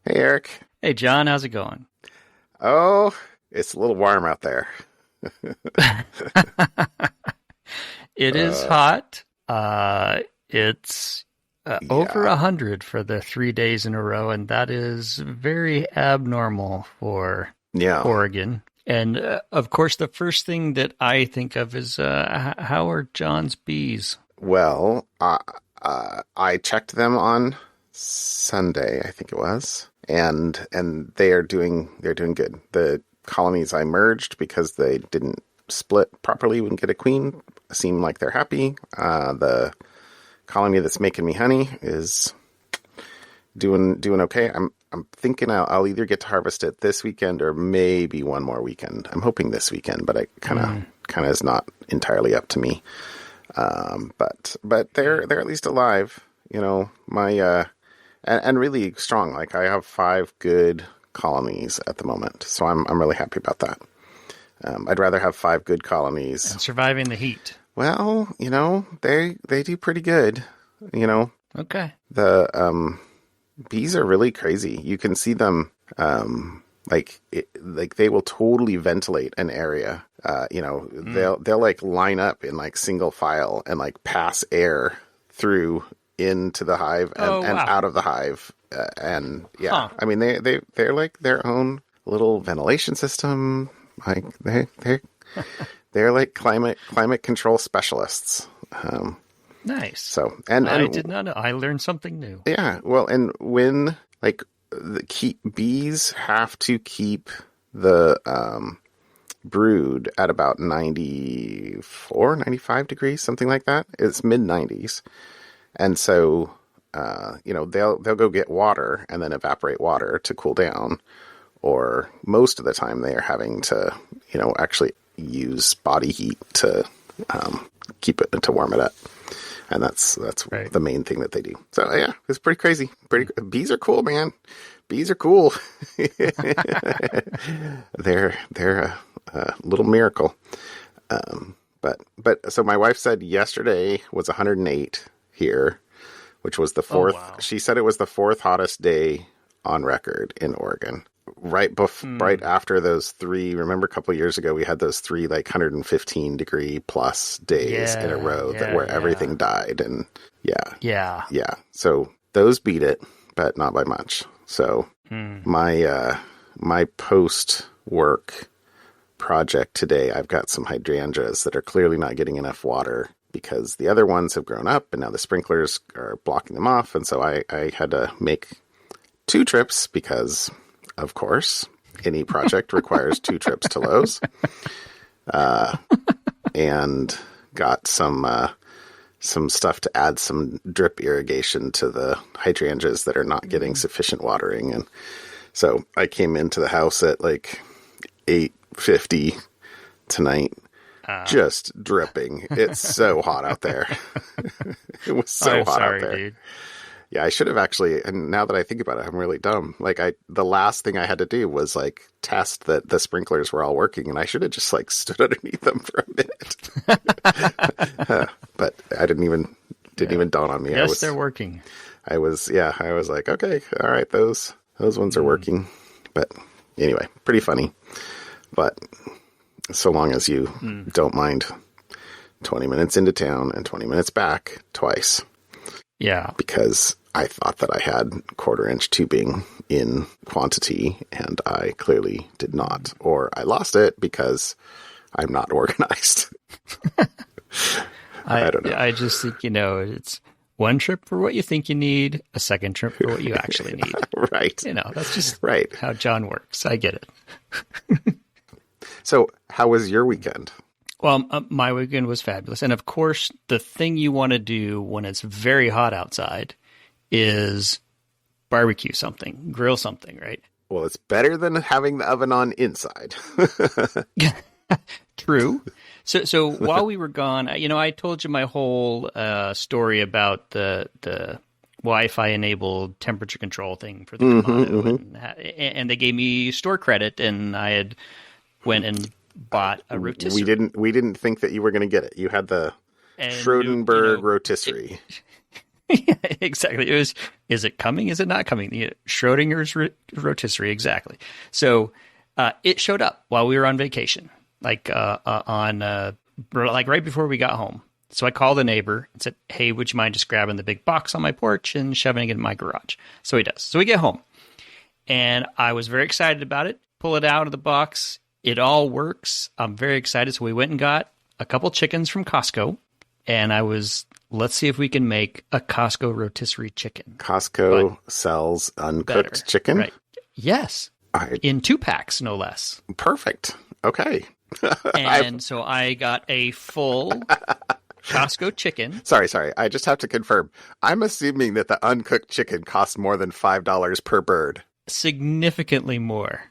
Hey, Eric. Hey, John, how's it going? Oh, it's a little warm out there. It is Uh, hot. It's over yeah. 100 for the 3 days in a row, and that is very abnormal for Yeah. Oregon. And of course, the first thing that I think of is how are John's bees? Well, I checked them on Sunday, I think it was, and they're doing good. The colonies I merged because they didn't split properly and get a queen seem like they're happy. The colony that's making me honey is doing okay. I'm thinking I'll either get to harvest it this weekend or maybe one more weekend. I'm hoping this weekend, but I kind of is not entirely up to me. But they're at least alive. My and really strong. Like I have 5 good colonies at the moment, so I'm really happy about that. I'd rather have 5 good colonies. And surviving the heat. Well, they do pretty good. Okay. The bees are really crazy. You can see them like they will totally ventilate an area. They'll like line up in like single file and like pass air through into the hive and wow. out of the hive. And yeah, Huh. I mean they're like their own little ventilation system. Like they're like climate control specialists. Nice. So and I did not know. I learned something new. yeah, well, and when like bees have to keep the brood at about 94, 95 degrees, something like that. It's mid 90s. And so they'll go get water and then evaporate water to cool down, or most of the time they are having to actually use body heat to keep it to warm it up. And that's Right. the main thing that they do. So yeah, it's pretty crazy. Bees are cool, man. Bees are cool. They're a little miracle. But so my wife said yesterday was 108 here, which was the Oh, fourth. wow. She said it was the 4th hottest day on record in Oregon. Right after those 3, remember a couple of years ago we had those 3 like 115 degree plus days in a row where everything died, and Yeah. yeah. So those beat it, but not by much. So my post work project today, I've got some hydrangeas that are clearly not getting enough water because the other ones have grown up and now the sprinklers are blocking them off, and so I had to make 2 trips because of course, any project requires 2 trips to Lowe's, and got some stuff to add some drip irrigation to the hydrangeas that are not getting sufficient watering. And so I came into the house at like 8:50 tonight, just dripping. It's so hot out there. It was so I'm hot sorry, out there. dude. Yeah, I should have actually, and now that I think about it, I'm really dumb. Like the last thing I had to do was like test that the sprinklers were all working, and I should have just like stood underneath them for a minute. But I didn't even dawn on me. Yes, they're working. I was like, okay, all right, those ones are working. But anyway, pretty funny. But so long as you don't mind 20 minutes into town and 20 minutes back twice. Yeah. Because I thought that I had 1/4-inch tubing in quantity, and I clearly did not. Or I lost it because I'm not organized. I don't know. I just think, it's one trip for what you think you need, a second trip for what you actually need. Right. That's just Right. how John works. I get it. So how was your weekend? Well, my weekend was fabulous. And of course, the thing you want to do when it's very hot outside is barbecue something, grill something, right? Well, it's better than having the oven on inside. True. So while we were gone, I told you my whole story about the Wi-Fi enabled temperature control thing for the commando, and they gave me store credit, and I had went and bought a rotisserie. We didn't think that you were going to get it. You had the And, Schrodenberg rotisserie. Yeah, exactly. Is it coming? Is it not coming? Schrodinger's rotisserie, exactly. So it showed up while we were on vacation, like like right before we got home. So I called a neighbor and said, "Hey, would you mind just grabbing the big box on my porch and shoving it in my garage?" So he does. So we get home, and I was very excited about it. Pull it out of the box. It all works. I'm very excited. So we went and got a couple chickens from Costco, and let's see if we can make a Costco rotisserie chicken. Costco sells uncooked better, chicken? Right. Yes. In 2-packs, no less. Perfect. Okay. And so I got a full Costco chicken. Sorry. I just have to confirm. I'm assuming that the uncooked chicken costs more than $5 per bird. Significantly more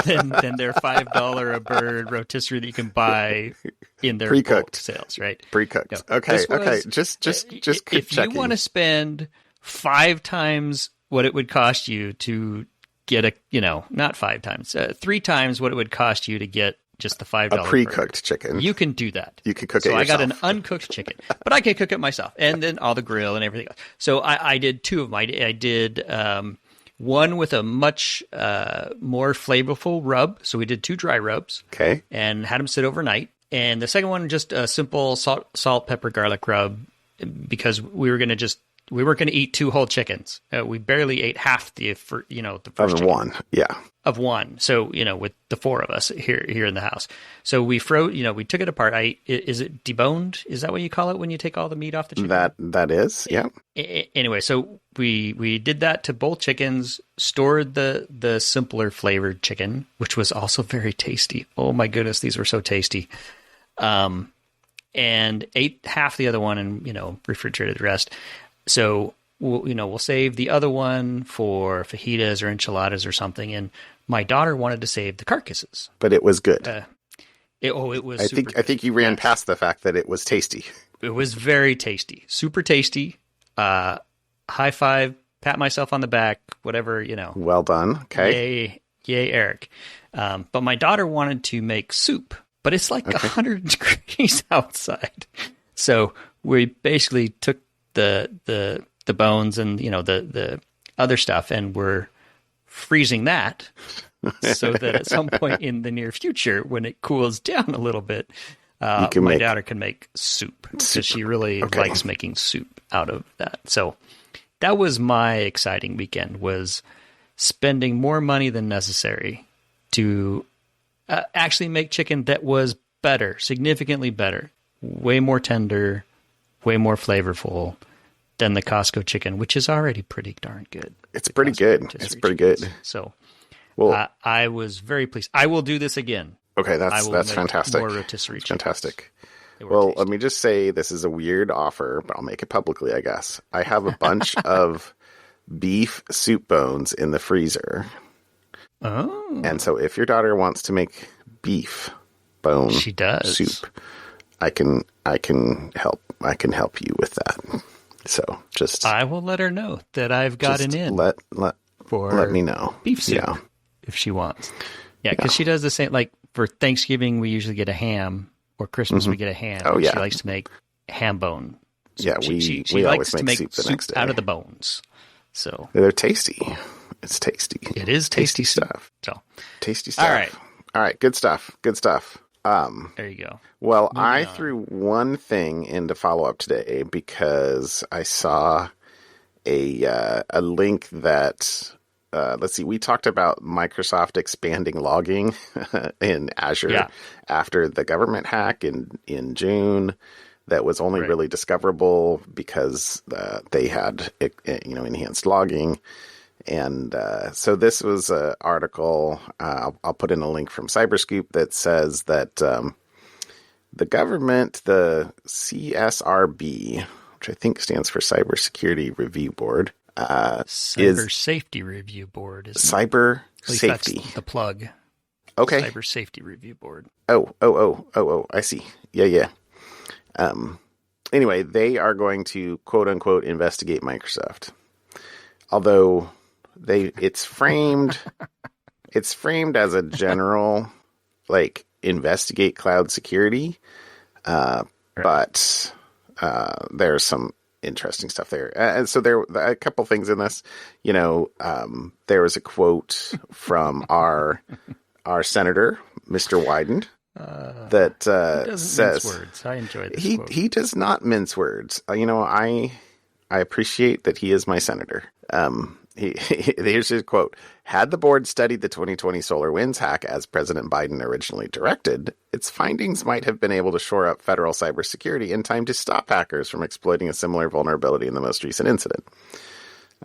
than their $5 a bird rotisserie that you can buy in their pre-cooked sales, right? Pre-cooked. No, Okay. Just if checking. you want to spend 5 times what it would cost you to get not 5 times, 3 times what it would cost you to get just the $5 a pre-cooked chicken. You can do that. You can cook it yourself. yourself. So I got an uncooked chicken, but I can cook it myself, and then all the grill and everything else. So I did 2 of them. I did one with a much more flavorful rub. So we did 2 dry rubs. Okay. And had them sit overnight. And the second one, just a simple salt, pepper, garlic rub, because we weren't going to eat 2 whole chickens. We barely ate half the first of chicken. one. Yeah. Of one. So, with the 4 of us here in the house. So we we took it apart. Is it deboned? Is that what you call it when you take all the meat off the chicken? That is, yeah. Anyway, so we did that to both chickens, stored the simpler flavored chicken, which was also very tasty. Oh my goodness, these were so tasty. And ate half the other one and, refrigerated the rest. So we'll save the other one for fajitas or enchiladas or something. And my daughter wanted to save the carcasses, but it was good. It was. I think you ran past the fact that it was tasty. It was very tasty, super tasty. High five, pat myself on the back, whatever, Well done. Okay. Yay, Eric. But my daughter wanted to make soup, but it's like 100 degrees outside. So we basically took the bones and the other stuff, and we're freezing that so that at some point in the near future, when it cools down a little bit, my daughter can make soup because she really likes making soup out of that. So that was my exciting weekend, was spending more money than necessary to actually make chicken that was better, significantly better, way more tender, way more flavorful than the Costco chicken, which is already pretty darn good. It's pretty good. It's pretty good. So I was very pleased. I will do this again. Okay, that's fantastic. More rotisserie chickens. Fantastic. Well, tasty. let me just say this is a weird offer, but I'll make it publicly, I guess. I have a bunch of beef soup bones in the freezer. Oh. And so if your daughter wants to make beef bone soup, I can help. I can help you with that. So I will let her know that I've gotten in. Let me know. Beef soup if she wants. Yeah, because she does the same. Like for Thanksgiving, we usually get a ham, or Christmas we get a ham. Oh yeah, she likes to make ham bone. So yeah, we always make soup the next day out of the bones. So they're tasty. It's tasty. It is tasty stuff. So tasty stuff. All right. Good stuff. There you go. Well, I threw one thing into follow up today because I saw a link that let's see. We talked about Microsoft expanding logging in Azure after the government hack in June. That was only really discoverable because they had enhanced logging. And so this was an article, I'll put in a link from Cyberscoop that says that the government, the CSRB, which I think stands for Cybersecurity Review Board, Cyber Safety Review Board. Cyber Safety. That's the plug. Okay. Cyber Safety Review Board. Oh, I see. Yeah. Anyway, they are going to quote unquote investigate Microsoft. Although it's framed as a general investigate cloud security, but there's some interesting stuff there. And so there are a couple things in this. There was a quote from our senator, Mr. Wyden, that says mince words. I enjoy this quote. He does not mince words. I appreciate that he is my senator. Here's his quote. Had the board studied the 2020 SolarWinds hack as President Biden originally directed, its findings might have been able to shore up federal cybersecurity in time to stop hackers from exploiting a similar vulnerability in the most recent incident.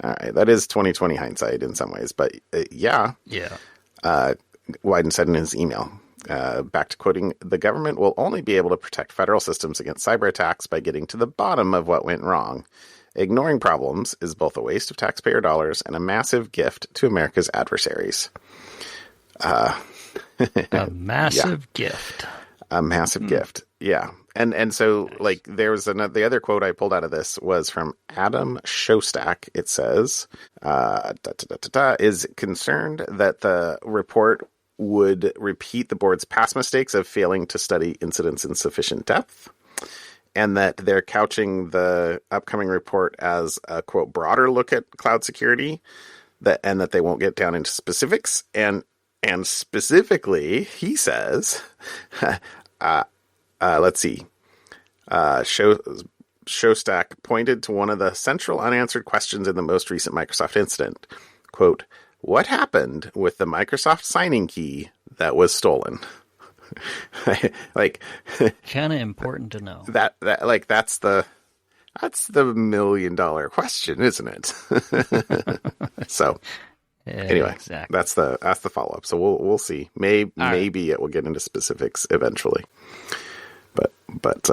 All right, that is 2020 hindsight in some ways, but yeah. Wyden said in his email, back to quoting, the government will only be able to protect federal systems against cyber attacks by getting to the bottom of what went wrong. Ignoring problems is both a waste of taxpayer dollars and a massive gift to America's adversaries. A massive gift. A massive gift. Yeah. And so nice. Like there was the other quote I pulled out of this was from Adam Shostak. It says, is concerned that the report would repeat the board's past mistakes of failing to study incidents in sufficient depth. And that they're couching the upcoming report as a, quote, broader look at cloud security, and that they won't get down into specifics. And specifically, he says, let's see, Shostak pointed to one of the central unanswered questions in the most recent Microsoft incident. Quote, what happened with the Microsoft signing key that was stolen? Like kind of important to know that's the $1 million question, isn't it? So anyway, exactly. That's the follow up. So we'll see. Maybe it will get into specifics eventually, but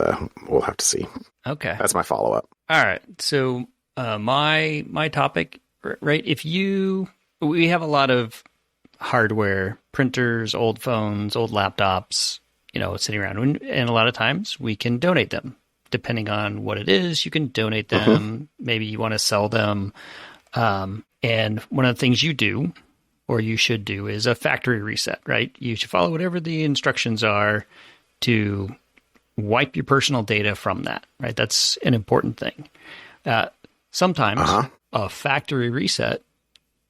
we'll have to see. Okay, that's my follow up. All right. So my topic, right? We have a lot of hardware, printers, old phones, old laptops, sitting around. And a lot of times we can donate them. Depending on what it is, you can donate them. Mm-hmm. Maybe you want to sell them. And one of the things you do, or you should do, is a factory reset, right? You should follow whatever the instructions are to wipe your personal data from that, right? That's an important thing. Sometimes a factory reset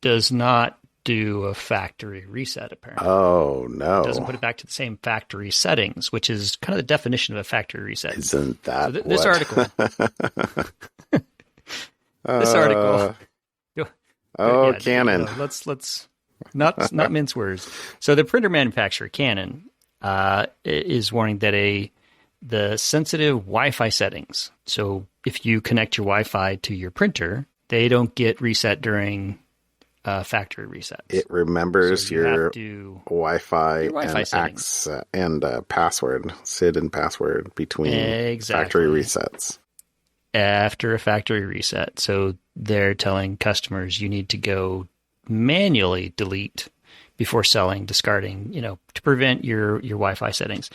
does not do a factory reset, apparently. Oh, no. It doesn't put it back to the same factory settings, which is kind of the definition of a factory reset. Isn't that so this article. This article. Canon. Let's not mince words. So the printer manufacturer, Canon, is warning that the sensitive Wi-Fi settings, so if you connect your Wi-Fi to your printer, they don't get reset during factory resets. It remembers your Wi-Fi and password, SID and password between factory resets. After a factory reset. So they're telling customers you need to go manually delete before selling, discarding, to prevent your Wi-Fi settings.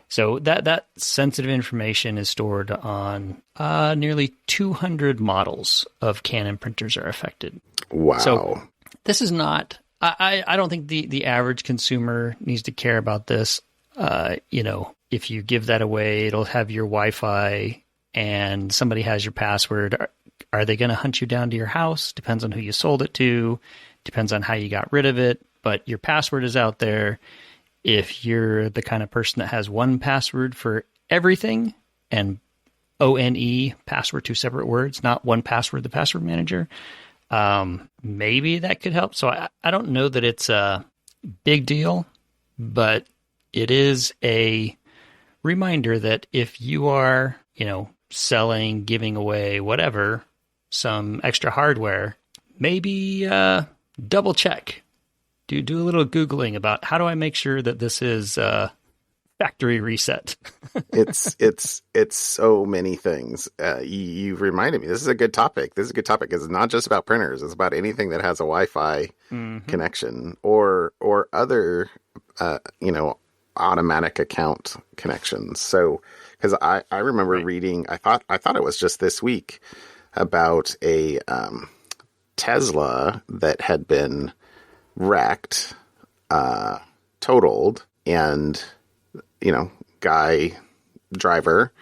So that sensitive information is stored on nearly 200 models of Canon printers are affected. Wow. So this is not, I don't think the average consumer needs to care about this. If you give that away, it'll have your Wi-Fi and somebody has your password. Are they going to hunt you down to your house? Depends on who you sold it to. Depends on how you got rid of it. But your password is out there. If you're the kind of person that has one password for everything and ONE, password, two separate words, not one password, the password manager, maybe that could help. So I don't know that it's a big deal, but it is a reminder that if you are, selling, giving away, whatever, some extra hardware, maybe double check. Do a little Googling about how do I make sure that this is factory reset. It's so many things. You reminded me. This is a good topic. It's not just about printers. It's about anything that has a Wi-Fi connection or other automatic account connections. So because I remember reading, I thought it was just this week about a Tesla that had been wrecked, totaled, and driver,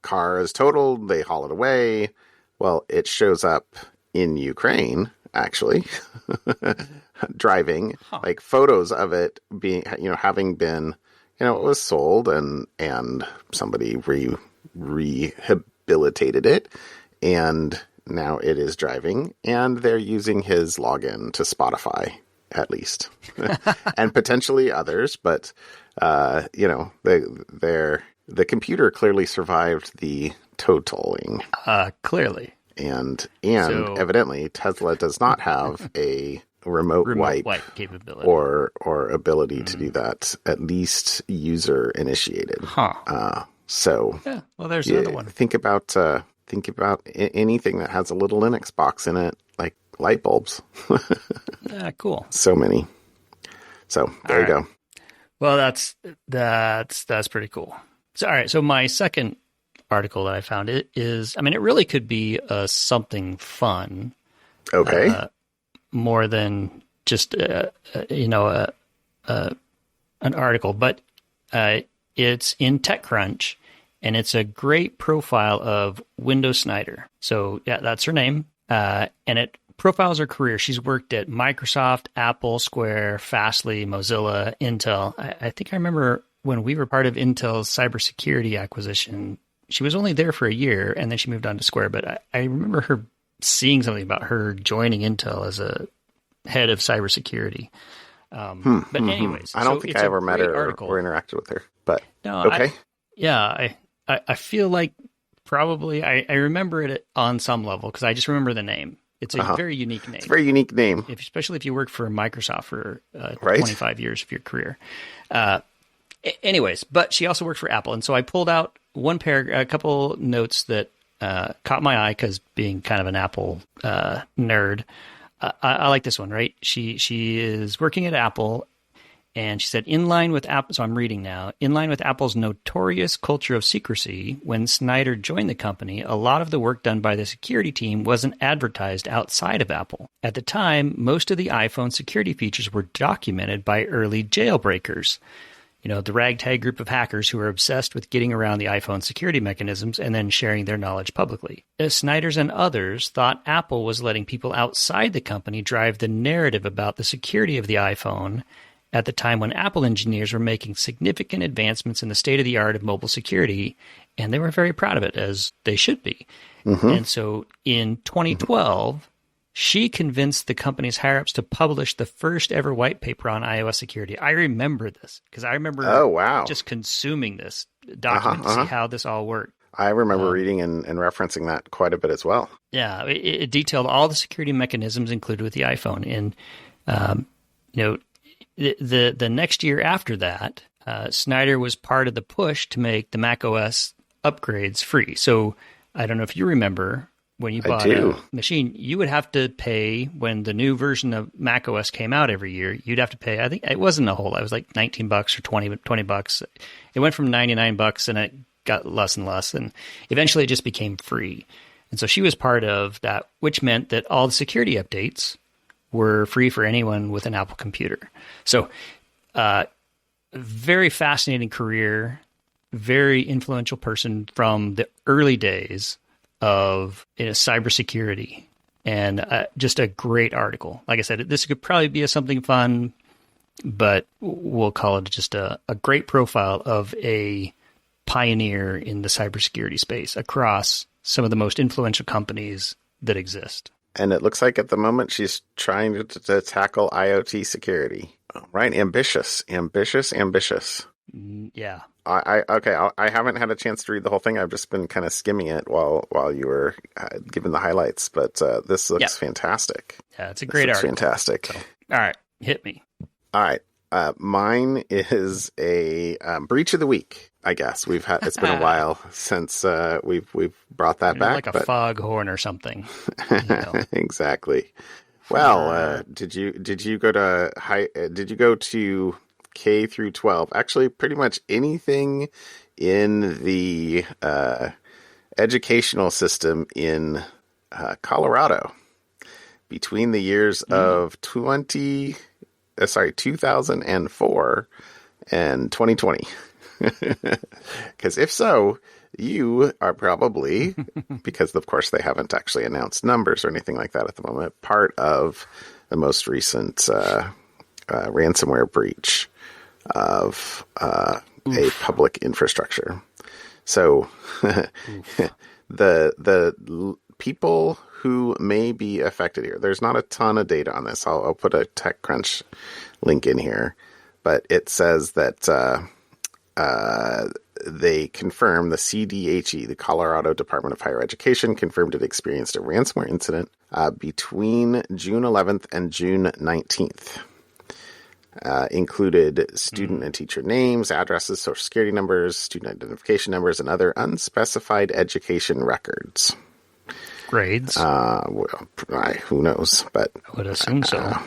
car is totaled. They haul it away. Well, it shows up in Ukraine, actually, driving, like photos of it being, having been, it was sold and somebody rehabilitated it, and now it is driving, and they're using his login to Spotify, at least, and potentially others, but, the computer clearly survived the totaling. Clearly. And evidently Tesla does not have a remote wipe capability or ability to do that, at least user initiated. So yeah, well, there's another one. Think about anything that has a little Linux box in it, like light bulbs. Yeah, cool. So many. So there you go. Well, that's pretty cool. So, all right. So my second article that I found it really could be something fun. Okay. More than just an article, but it's in TechCrunch, and it's a great profile of Window Snyder. So yeah, that's her name, and it profiles her career. She's worked at Microsoft, Apple, Square, Fastly, Mozilla, Intel. I think I remember when we were part of Intel's cybersecurity acquisition. She was only there for a year, and then she moved on to Square. But I remember her seeing something about her joining Intel as a head of cybersecurity. But anyways, I don't think I ever met her or interacted with her. But no, okay. I feel like probably I remember it on some level because I just remember the name. It's a very unique name. It's a very unique name, especially if you work for Microsoft for 25 years of your career. Anyways, but she also worked for Apple, and so I pulled out a couple notes that caught my eye because being kind of an Apple nerd, I like this one. Right? She is working at Apple, and she said, in line with Apple. So I'm reading now. In line with Apple's notorious culture of secrecy, when Snyder joined the company, a lot of the work done by the security team wasn't advertised outside of Apple. At the time, most of the iPhone security features were documented by early jailbreakers. The ragtag group of hackers who are obsessed with getting around the iPhone security mechanisms and then sharing their knowledge publicly. Snyder's and others thought Apple was letting people outside the company drive the narrative about the security of the iPhone at the time when Apple engineers were making significant advancements in the state-of-the-art of mobile security, and they were very proud of it, as they should be. Mm-hmm. And so in 2012... she convinced the company's higher-ups to publish the first ever white paper on iOS security. I remember this because I remember just consuming this document to see how this all worked. I remember reading and referencing that quite a bit as well. Yeah, it detailed all the security mechanisms included with the iPhone. And, the next year after that, Snyder was part of the push to make the macOS upgrades free. So I don't know if you remember... when you bought a machine, you would have to pay when the new version of macOS came out every year. You'd have to pay, I think it wasn't a whole lot. It was like $19 or $20. It went from $99 and it got less and less. And eventually it just became free. And so she was part of that, which meant that all the security updates were free for anyone with an Apple computer. So, very fascinating career, very influential person from the early days of cybersecurity, and just a great article. Like I said, this could probably be something fun, but we'll call it just a great profile of a pioneer in the cybersecurity space across some of the most influential companies that exist. And it looks like at the moment she's trying to tackle IoT security. Right? Ambitious. Yeah. I haven't had a chance to read the whole thing. I've just been kind of skimming it while you were giving the highlights. But this looks fantastic. Yeah, it's a great article. Fantastic. So, all right, hit me. All right, mine is a breach of the week. I guess it's been a while since we've brought that back, like a foghorn or something. Exactly. Well, did you go to K through 12? Actually, pretty much anything in the educational system in Colorado between the years of 2004 and 2020. Because if so, you are probably, because of course they haven't actually announced numbers or anything like that at the moment, part of the most recent ransomware breach of a public infrastructure. So the people who may be affected here, there's not a ton of data on this. I'll put a TechCrunch link in here, but it says that they confirm the CDHE, the Colorado Department of Higher Education, confirmed it experienced a ransomware incident between June 11th and June 19th. Included student and teacher names, addresses, social security numbers, student identification numbers, and other unspecified education records. Grades? Who knows? But I would assume so.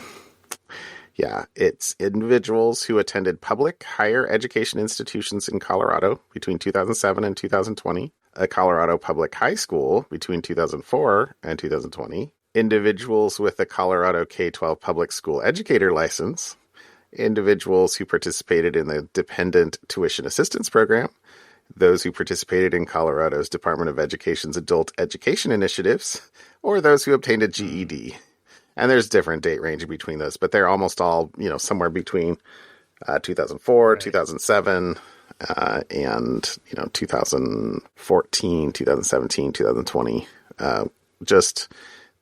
Yeah, it's individuals who attended public higher education institutions in Colorado between 2007 and 2020, a Colorado public high school between 2004 and 2020, individuals with a Colorado K-12 public school educator license, individuals who participated in the Dependent Tuition Assistance Program, those who participated in Colorado's Department of Education's Adult Education Initiatives, or those who obtained a GED. And there's different date range between those, but they're almost all, somewhere between 2004, right. 2007, and, 2014, 2017, 2020. Just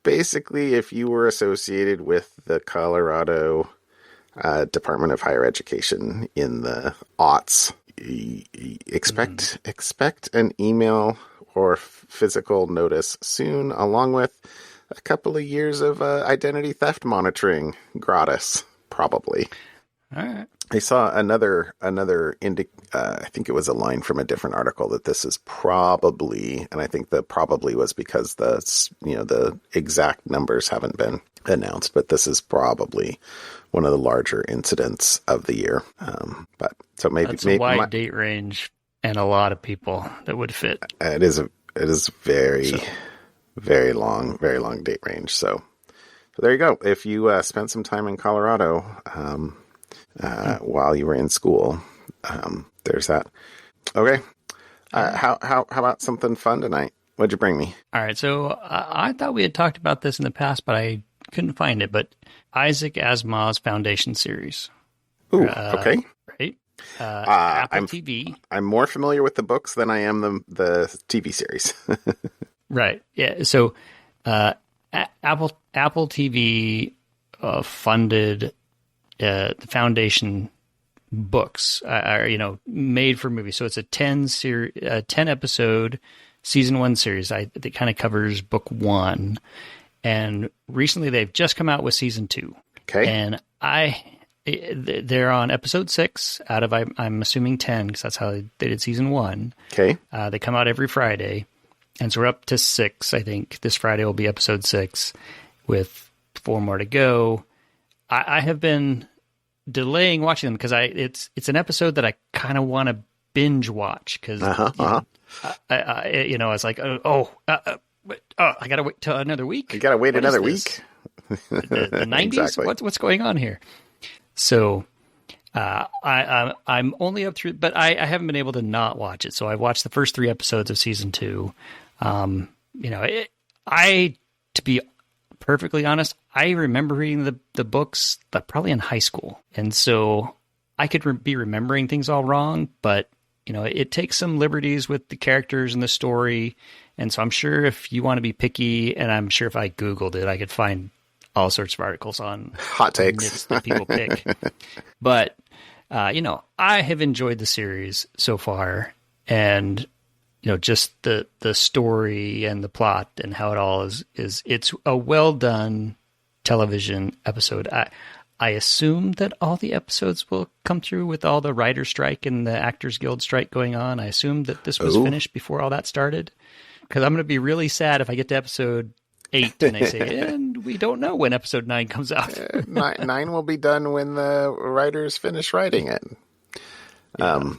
basically, if you were associated with the Colorado Department of Higher Education in the aughts, expect an email or physical notice soon, along with a couple of years of identity theft monitoring gratis, probably. All right. I saw another I think it was a line from a different article that this is probably, and I think the probably was because the exact numbers haven't been announced, but this is probably one of the larger incidents of the year. But so maybe that's a wide date range and a lot of people that would fit. It is very long date range. So there you go. If you spent some time in Colorado while you were in school, there's that. Okay. How about something fun tonight? What'd you bring me? All right. So I thought we had talked about this in the past, but I couldn't find it. But Isaac Asimov's Foundation series. Ooh, okay. Right. Apple TV. I'm more familiar with the books than I am the TV series. Right. Yeah. So Apple TV funded the Foundation books are made for movies. So it's a 10 episode season 1 series that kind of covers book 1. And recently they've just come out with season 2. Okay. And they're on episode 6 out of, I'm assuming 10, because that's how they did season 1. Okay. They come out every Friday. And so we're up to 6, I think. This Friday will be episode 6 with 4 more to go. I have been delaying watching them because it's an episode that I kind of want to binge watch because I was like, I got to wait till another week. You got to wait another week. The 90s? Exactly. What's going on here? So I'm only up through, but I haven't been able to not watch it. So I watched the first 3 episodes of season 2. To be perfectly honest, I remember reading the books probably in high school. And so I could be remembering things all wrong, but it takes some liberties with the characters and the story. And so I'm sure if you want to be picky, and I'm sure if I Googled it, I could find all sorts of articles on hot takes that people pick. But, I have enjoyed the series so far, and, just the story and the plot and how it all is it's a well done television episode. I assume that all the episodes will come through with all the writer's strike and the Actors Guild strike going on. I assume that this was finished before all that started, because I'm going to be really sad if I get to episode 8 and they say, and we don't know when episode 9 comes out. 9 will be done when the writers finish writing it. Yeah.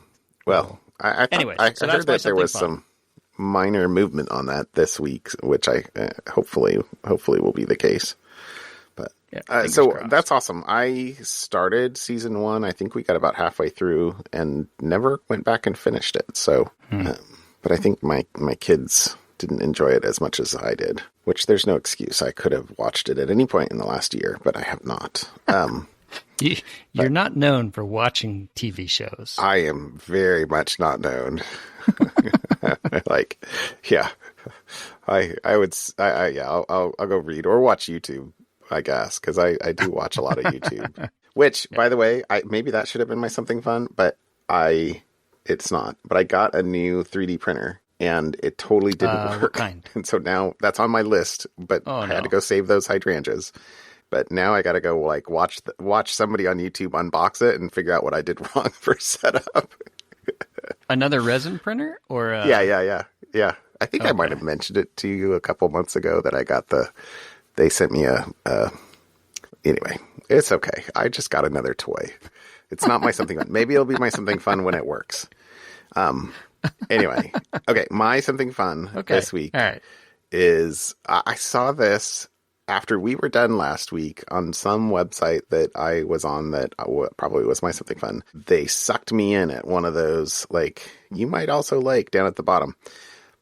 I heard that there was some minor movement on that this week, which I hopefully will be the case. But Yeah, fingers So crossed. that's awesome. I started season 1. I think we got about halfway through and never went back and finished it. So, but I think my kids didn't enjoy it as much as I did, which there's no excuse. I could have watched it at any point in the last year, but I have not. You're not known for watching TV shows. I am very much not known. Like, yeah, I'll go read or watch YouTube, I guess, because I do watch a lot of YouTube. Which, by the way, maybe that should have been my something fun, but it's not. But I got a new 3D printer, and it totally didn't work. What kind? And so now that's on my list, but I had to go save those hydrangeas. But now I got to go like watch somebody on YouTube unbox it and figure out what I did wrong for setup. Another resin printer, or Yeah. I think I might have mentioned it to you a couple months ago that I got they sent me anyway, it's okay. I just got another toy. It's not my something fun. Maybe it'll be my something fun when it works. Anyway, okay. My something fun this week is I saw this after we were done last week on some website that I was on that probably was my something fun. They sucked me in at one of those, like, you might also like down at the bottom.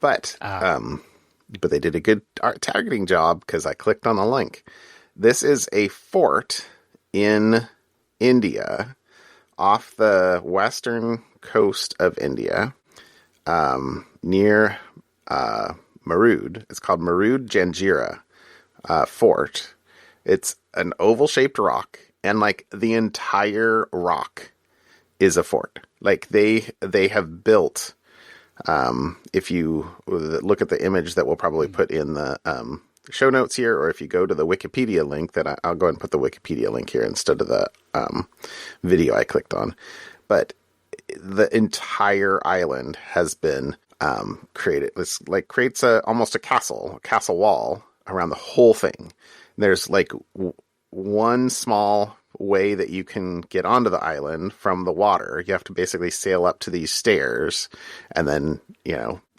But they did a good targeting job because I clicked on the link. This is a fort in India off the western coast of India near Murud. It's called Murud Janjira fort. It's an oval-shaped rock, and like the entire rock is a fort. Like they have built. If you look at the image that we'll probably put in the show notes here, or if you go to the Wikipedia link, that I'll go ahead and put the Wikipedia link here instead of the video I clicked on. But the entire island has been created. This like creates almost a castle wall around the whole thing. There's like one small way that you can get onto the island from the water. You have to basically sail up to these stairs and then,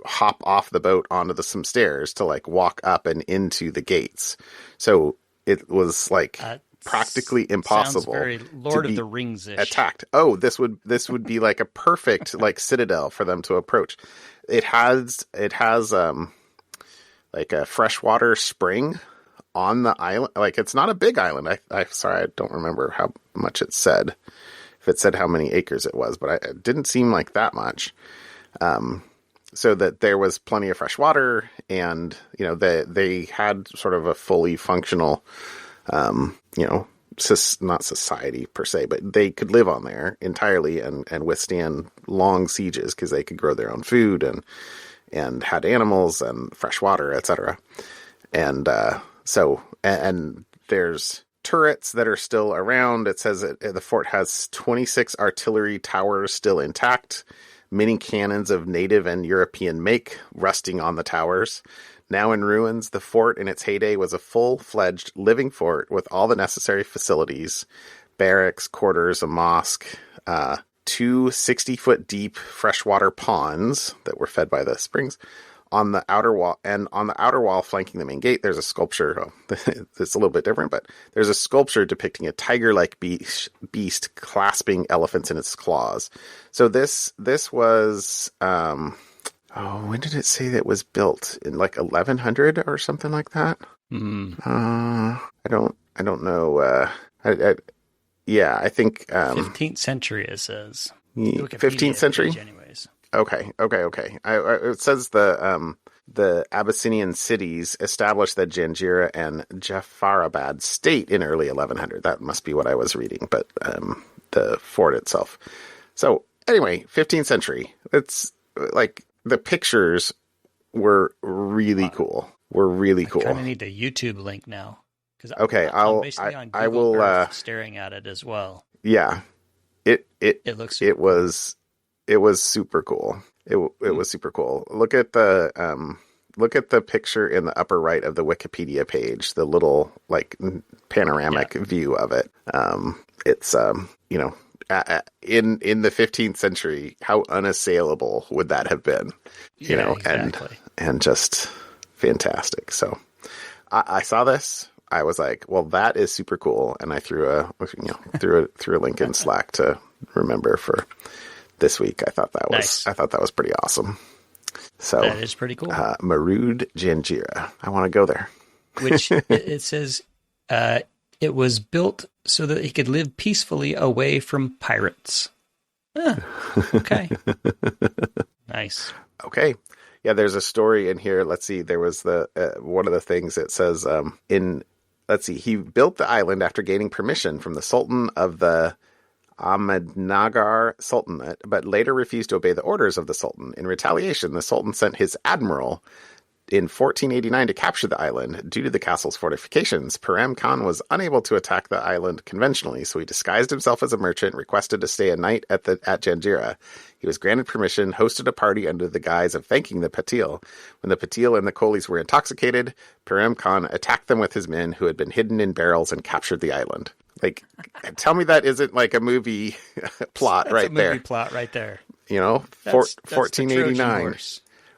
hop off the boat onto some stairs to like walk up and into the gates. So it was like practically impossible. Sounds very Lord of the Rings-ish. Attacked. Oh, this would be like a perfect like citadel for them to approach. It has like a freshwater spring on the island. Like, it's not a big island. Sorry, I don't remember how much it said. If it said how many acres it was, but it didn't seem like that much. So that there was plenty of fresh water, and they had sort of a fully functional, not society per se, but they could live on there entirely and withstand long sieges because they could grow their own food and had animals and fresh water, etc. And and there's turrets that are still around. It says the fort has 26 artillery towers still intact, many cannons of native and European make rusting on the towers. Now in ruins, the fort in its heyday was a full-fledged living fort with all the necessary facilities, barracks, quarters, a mosque, 2 60-foot deep freshwater ponds that were fed by the springs on the outer wall. And on the outer wall flanking the main gate, there's a sculpture. It's a little bit different, but there's a sculpture depicting a tiger-like beast clasping elephants in its claws. So this was, when did it say that it was built? In like 1100 or something like that? I don't know. I think 15th century, it says. 15th century? Anyways. Okay. It says the Abyssinian cities established the Janjira and Jafarabad state in early 1100. That must be what I was reading, but the fort itself. So anyway, 15th century. It's like the pictures were really cool. I kind of need the YouTube link now. Okay, I'm basically on Google Earth staring at it as well. Yeah, it looks super it was super cool. It was super cool. Look at the picture in the upper right of the Wikipedia page. The little like panoramic view of it. It's in the 15th century, how unassailable would that have been? Exactly. and just fantastic. So I saw this. I was like, well, that is super cool. And I threw threw a link in Slack to remember for this week. I thought that was pretty awesome. So that is pretty cool. Murud Janjira. I want to go there. Which it says it was built so that he could live peacefully away from pirates. Okay. Nice. Okay. Yeah, there's a story in here. Let's see. There was one of the things it says he built the island after gaining permission from the Sultan of the Ahmednagar Sultanate, but later refused to obey the orders of the Sultan. In retaliation, the Sultan sent his admiral in 1489 to capture the island. Due to the castle's fortifications, Param Khan was unable to attack the island conventionally, so he disguised himself as a merchant, requested to stay a night at Janjira. He was granted permission, hosted a party under the guise of thanking the Patil. When the Patil and the Colis were intoxicated, Param Khan attacked them with his men, who had been hidden in barrels, and captured the island. Like, tell me that isn't like a movie plot. That's right a movie there. Plot right there. You know, That's 1489.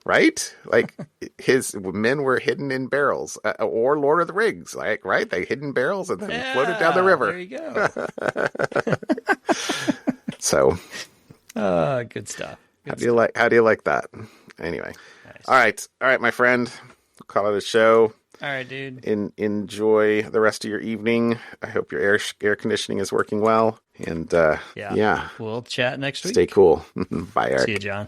Right? Like, his men were hidden in barrels, or Lord of the Rings, like, right? They hid in barrels and then floated down the river. There you go. So, good stuff. How do you like that? Anyway, Nice. All right, my friend. We'll call it a show. All right, dude. Enjoy the rest of your evening. I hope your air conditioning is working well. And yeah, we'll chat next week. Stay cool. Bye, Eric. See you, John.